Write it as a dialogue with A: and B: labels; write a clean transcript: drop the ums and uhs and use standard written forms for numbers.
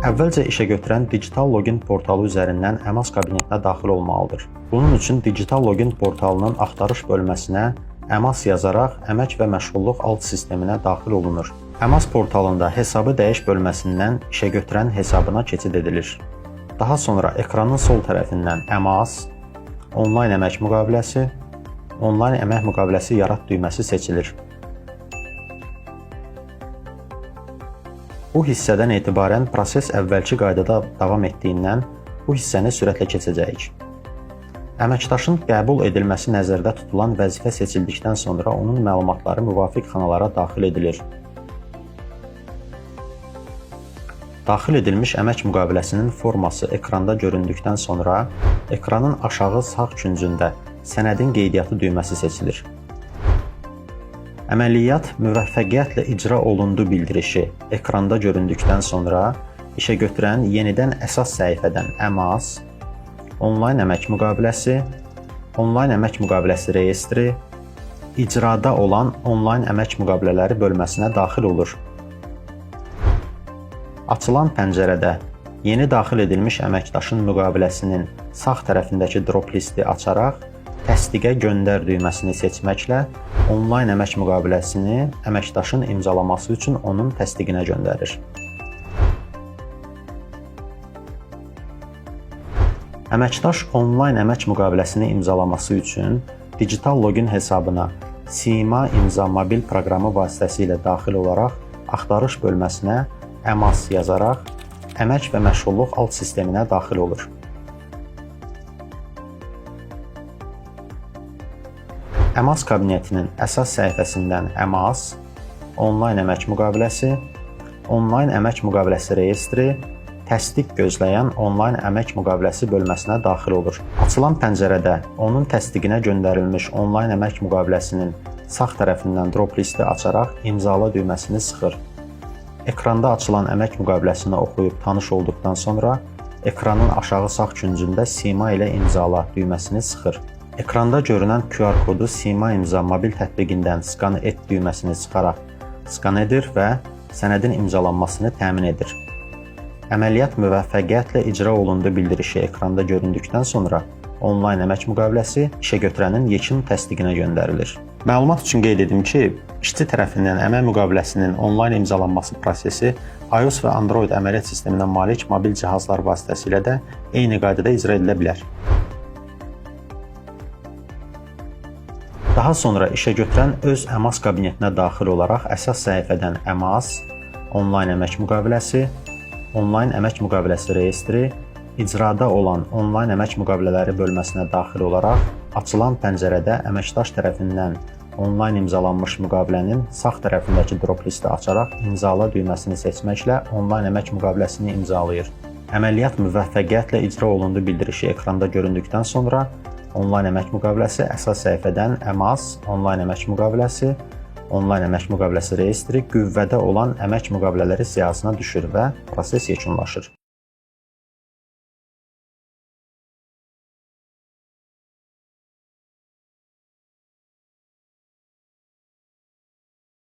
A: Əvvəlcə işəgötürən digital login portalı üzərindən EMAS kabinetinə daxil olmalıdır. Bunun üçün digital login portalının axtarış bölməsinə EMAS yazaraq əmək və məşğulluq alt sisteminə daxil olunur. EMAS portalında hesabı dəyiş bölməsindən işəgötürən hesabına keçid edilir. Daha sonra ekranın sol tərəfindən EMAS, onlayn əmək müqaviləsi, onlayn əmək müqaviləsi yarat düyməsi seçilir. Bu hissədən etibarən proses əvvəlki qaydada davam etdiyindən bu hissəni sürətlə keçəcəyik. Əməkdaşın qəbul edilməsi nəzərdə tutulan vəzifə seçildikdən sonra onun məlumatları müvafiq xanalara daxil edilir. Daxil edilmiş əmək müqaviləsinin forması ekranda göründükdən sonra ekranın aşağı sağ küncündə sənədin qeydiyyatı düyməsi seçilir. Əməliyyat müvəffəqiyyətlə icra olundu bildirişi ekranda göründükdən sonra işəgötürən yenidən əsas səhifədən EMAS, onlayn əmək müqaviləsi, onlayn əmək müqaviləsi reyestri, icrada olan onlayn əmək müqavilələri bölməsinə daxil olur. Açılan pəncərədə yeni daxil edilmiş əməkdaşın müqaviləsinin sağ tərəfindəki drop listi açaraq təsdiqə göndər düyməsini seçməklə onlayn əmək müqaviləsini əməkdaşın imzalaması üçün onun təsdiqinə göndərir. Əməkdaş onlayn əmək müqaviləsini imzalaması üçün digital login hesabına Sima imza mobil proqramı vasitəsilə daxil olaraq axtarış bölməsinə EMAS yazaraq əmək və məşğulluq alt sisteminə daxil olur. EMAS kabinetinin əsas səhifəsindən EMAS, onlayn əmək müqaviləsi, onlayn əmək müqaviləsi reyestri, təsdiq gözləyən onlayn əmək müqaviləsi bölməsinə daxil olur. Açılan pəncərədə onun təsdiqinə göndərilmiş onlayn əmək müqaviləsinin sağ tərəfindən drop listi açaraq imzala düyməsini sıxır. Ekranda açılan əmək müqaviləsini oxuyub tanış olduqdan sonra ekranın aşağı sağ küncündə Sima ilə imzala düyməsini sıxır. Ekranda görünən QR kodu Sima imza mobil tətbiqindən skan et düyməsini sıxaraq skan edir və sənədin imzalanmasını təmin edir. Əməliyyat müvəffəqiyyətlə icra olundu bildirişi ekranda göründükdən sonra onlayn əmək müqaviləsi işəgötürənin yekun təsdiqinə göndərilir. Məlumat üçün qeyd edim ki, işçi tərəfindən əmək müqaviləsinin onlayn imzalanması prosesi iOS və Android əməliyyat sisteminə malik mobil cihazlar vasitəsilə də eyni qaydada icra edilə bilər. Daha sonra işəgötürən öz EMAS kabinetinə daxil olaraq əsas səhifədən EMAS, onlayn əmək müqaviləsi, onlayn əmək müqaviləsi reyestri, icrada olan onlayn əmək müqavilələri bölməsinə daxil olaraq açılan pəncərədə əməkdaş tərəfindən onlayn imzalanmış müqavilənin sağ tərəfindəki drop listi açaraq imzala düyməsini seçməklə onlayn əmək müqaviləsini imzalayır. Əməliyyat müvəffəqiyyətlə icra olundu bildirişi ekranda göründükdən sonra onlayn əmək müqaviləsi əsas səhifədən EMAS, onlayn əmək müqaviləsi, onlayn əmək müqaviləsi reyestri qüvvədə olan əmək müqavilələri siyahısına düşür və proses yekunlaşır.